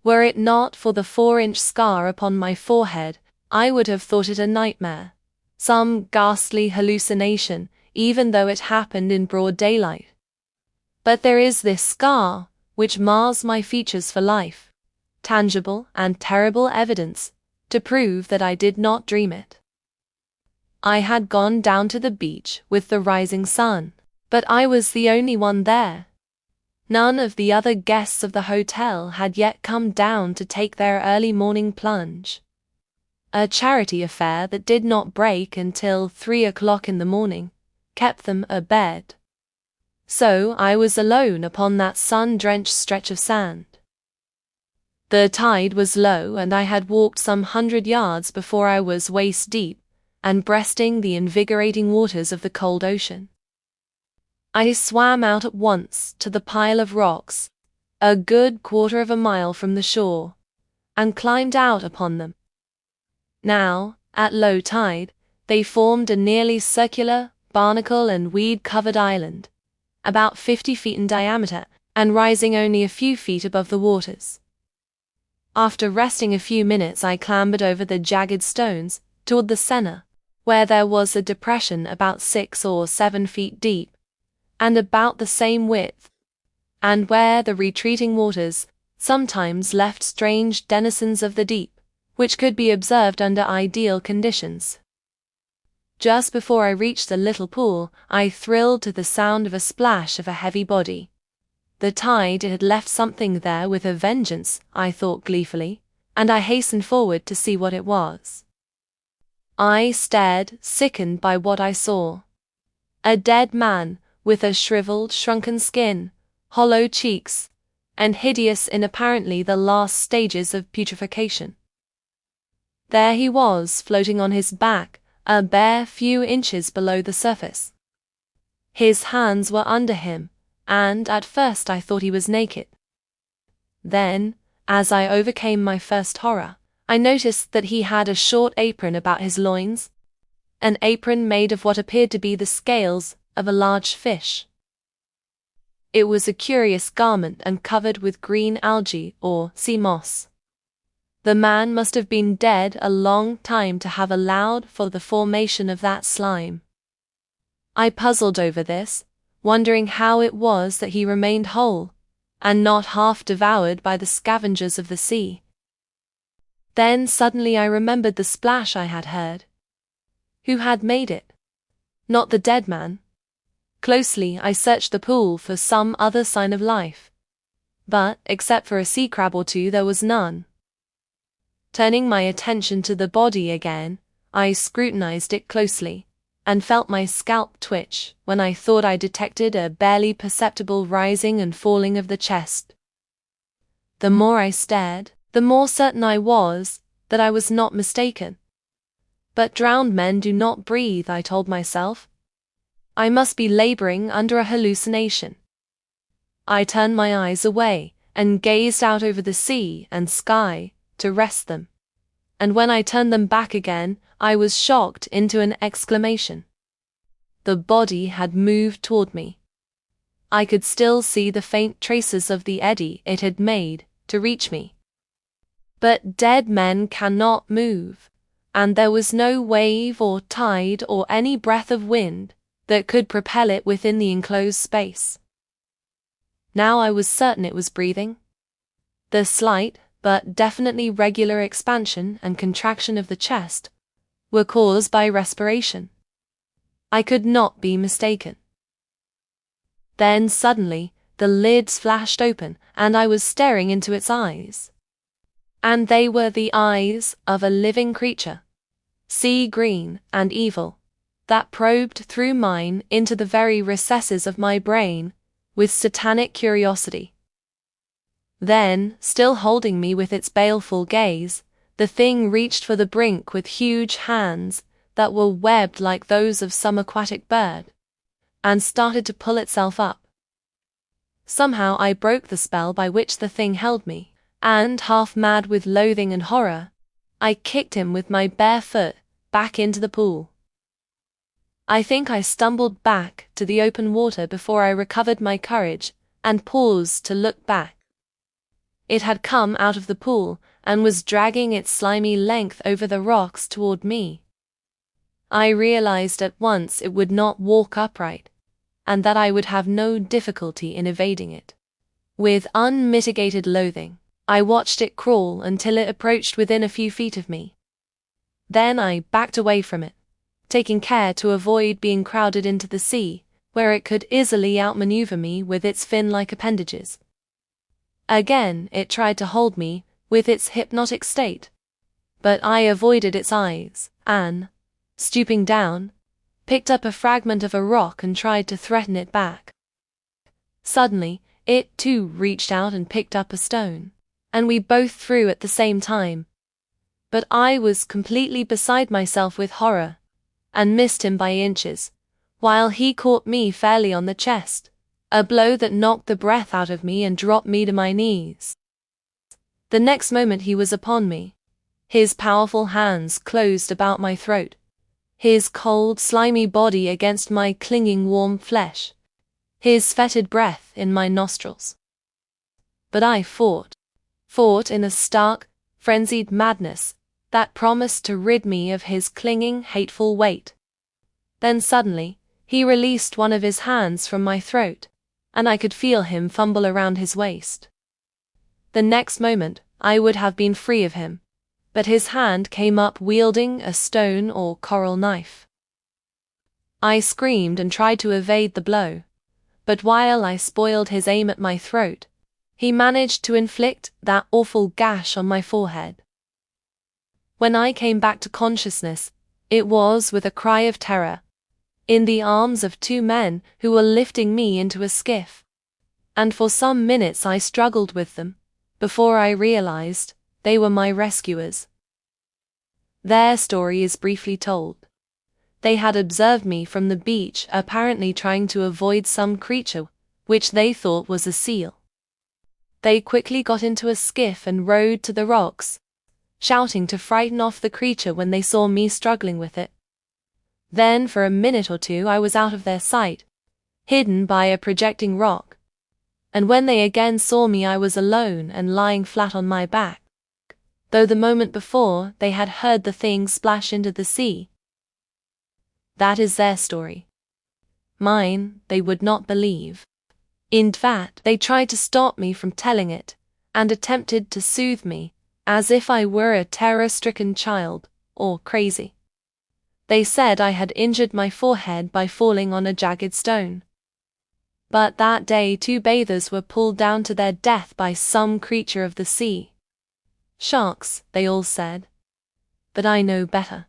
Were it not for the 4-inch scar upon my forehead, I would have thought it a nightmare, some ghastly hallucination, even though it happened in broad daylight. But there is this scar, which mars my features for life, tangible and terrible evidence, to prove that I did not dream it. I had gone down to the beach with the rising sun, but I was the only one there. None of the other guests of the hotel had yet come down to take their early morning plunge, a charity affair that did not break until 3 o'clock in the morning, kept them abed. So I was alone upon that sun-drenched stretch of sand. The tide was low, and I had walked some 100 yards before I was waist-deep and breasting the invigorating waters of the cold ocean. I swam out at once to the pile of rocks, a good quarter of a mile from the shore, and climbed out upon them. Now, at low tide, they formed a nearly circular, barnacle and weed-covered island, about 50 feet in diameter and rising only a few feet above the waters. After resting a few minutes, I clambered over the jagged stones toward the center, where there was a depression about 6 or 7 feet deep, and about the same width, and where the retreating waters sometimes left strange denizens of the deep, which could be observed under ideal conditions. Just before I reached the little pool, I thrilled to the sound of a splash of a heavy body. The tide had left something there with a vengeance, I thought gleefully, and I hastened forward to see what it was. I stared, sickened by what I saw. A dead man, with a shriveled, shrunken skin, hollow cheeks, and hideous in apparently the last stages of putrefaction. There he was, floating on his back, a bare few inches below the surface. His hands were under him, and at first I thought he was naked. Then, as I overcame my first horror, I noticed that he had a short apron about his loins, an apron made of what appeared to be the scales of a large fish. It was a curious garment and covered with green algae or sea moss. The man must have been dead a long time to have allowed for the formation of that slime. I puzzled over this, wondering how it was that he remained whole, and not half devoured by the scavengers of the sea. Then suddenly I remembered the splash I had heard. Who had made it? Not the dead man. Closely I searched the pool for some other sign of life, but, except for a sea crab or two, there was none. Turning my attention to the body again, I scrutinized it closely, and felt my scalp twitch when I thought I detected a barely perceptible rising and falling of the chest. The more I stared, the more certain I was that I was not mistaken. But drowned men do not breathe, I told myself. I must be laboring under a hallucination. I turned my eyes away and gazed out over the sea and sky to rest them, and when I turned them back again, I was shocked into an exclamation. The body had moved toward me. I could still see the faint traces of the eddy it had made to reach me. But dead men cannot move, and there was no wave or tide or any breath of wind that could propel it within the enclosed space. Now I was certain it was breathing. The slight, but definitely regular expansion and contraction of the chest were caused by respiration. I could not be mistaken. Then suddenly, the lids flashed open, and I was staring into its eyes. And they were the eyes of a living creature, sea green and evil, that probed through mine into the very recesses of my brain with satanic curiosity. Then, still holding me with its baleful gaze, the thing reached for the brink with huge hands that were webbed like those of some aquatic bird, and started to pull itself up. Somehow I broke the spell by which the thing held me, and, half mad with loathing and horror, I kicked him with my bare foot back into the pool. I think I stumbled back to the open water before I recovered my courage and paused to look back. It had come out of the pool and was dragging its slimy length over the rocks toward me. I realized at once it would not walk upright, and that I would have no difficulty in evading it. With unmitigated loathing, I watched it crawl until it approached within a few feet of me. Then I backed away from it, taking care to avoid being crowded into the sea, where it could easily outmaneuver me with its fin-like appendages. Again it tried to hold me with its hypnotic state, but I avoided its eyes and, stooping down, picked up a fragment of a rock and tried to threaten it back. Suddenly, it too reached out and picked up a stone, and we both threw at the same time. But I was completely beside myself with horror, and missed him by inches, while he caught me fairly on the chest, a blow that knocked the breath out of me and dropped me to my knees. The next moment he was upon me. His powerful hands closed about my throat, his cold, slimy body against my clinging warm flesh, his fetid breath in my nostrils. But I fought in a stark, frenzied madness that promised to rid me of his clinging, hateful weight. Then suddenly, he released one of his hands from my throat, and I could feel him fumble around his waist. The next moment, I would have been free of him, but his hand came up wielding a stone or coral knife. I screamed and tried to evade the blow, but while I spoiled his aim at my throat, he managed to inflict that awful gash on my forehead. When I came back to consciousness, it was with a cry of terror, in the arms of two men who were lifting me into a skiff, and for some minutes I struggled with them, before I realized they were my rescuers. Their story is briefly told. They had observed me from the beach, apparently trying to avoid some creature, which they thought was a seal. They quickly got into a skiff and rowed to the rocks, shouting to frighten off the creature when they saw me struggling with it. Then for a minute or two I was out of their sight, hidden by a projecting rock, and when they again saw me I was alone and lying flat on my back, though the moment before they had heard the thing splash into the sea. That is their story. Mine, they would not believe. In fact, they tried to stop me from telling it, and attempted to soothe me, as if I were a terror-stricken child, or crazy. They said I had injured my forehead by falling on a jagged stone. But that day 2 bathers were pulled down to their death by some creature of the sea. Sharks, they all said. But I know better.